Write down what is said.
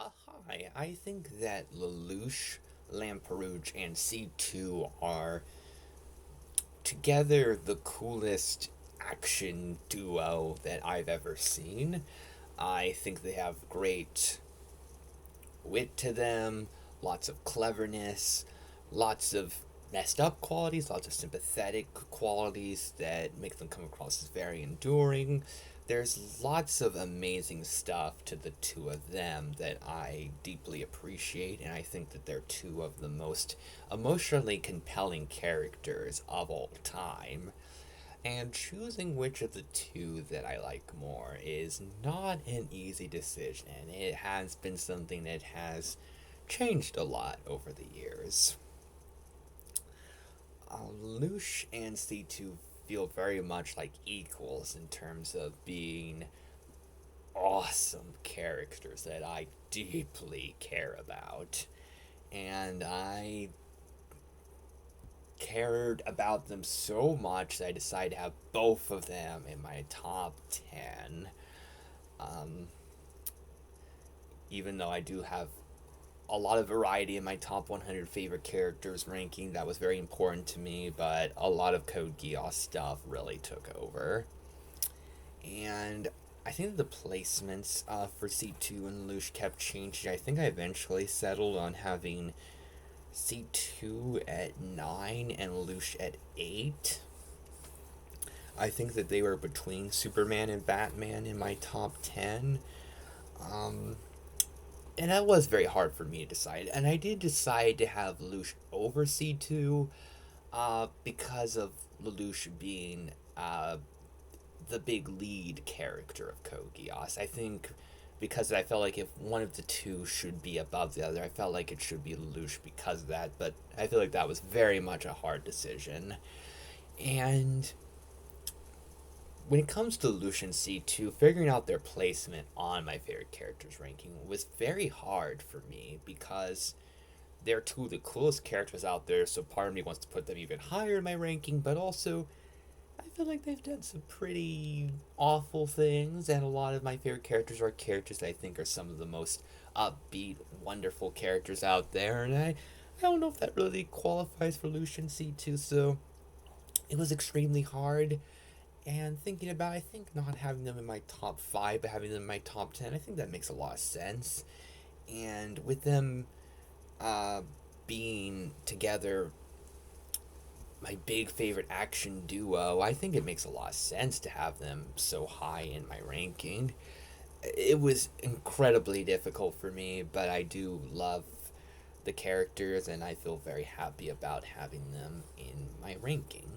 Hi. I think that Lelouch, Lamperouge, and C2 are together the coolest action duo that I've ever seen. I think they have great wit to them, lots of cleverness, lots of messed up qualities, lots of sympathetic qualities that make them come across as very enduring. There's lots of amazing stuff to the two of them that I deeply appreciate, and I think that they're two of the most emotionally compelling characters of all time. And choosing which of the two that I like more is not an easy decision. It has been something that has changed a lot over the years. Lush and C2 feel very much like equals in terms of being awesome characters that I deeply care about. And I cared about them so much that I decided to have both of them in my top 10. Um, Even though I do have a lot of variety in my top 100 favorite characters ranking, that was very important to me, but a lot of Code Geass stuff really took over. And I think the placements for C2 and Lelouch kept changing. I think I eventually settled on having C2 at 9 and Lelouch at 8. I think that they were between Superman and Batman in my top 10. Um, and that was very hard for me to decide. And I did decide to have Lelouch over C2 because of Lelouch being the big lead character of Code Geass. I think because I felt like if one of the two should be above the other, I felt like it should be Lelouch because of that. But I feel like that was very much a hard decision. And when it comes to Lelouch and C2, figuring out their placement on my favorite characters ranking was very hard for me because they're two of the coolest characters out there, so part of me wants to put them even higher in my ranking, but also I feel like they've done some pretty awful things, and a lot of my favorite characters are characters that I think are some of the most upbeat, wonderful characters out there, and I don't know if that really qualifies for Lucian C2, so it was extremely hard. And thinking about, I think not having them in my top 5, but having them in my top 10, I think that makes a lot of sense. And with them uh, being together my big favorite action duo, I think it makes a lot of sense to have them so high in my ranking. It was incredibly difficult for me, but I do love the characters and I feel very happy about having them in my ranking.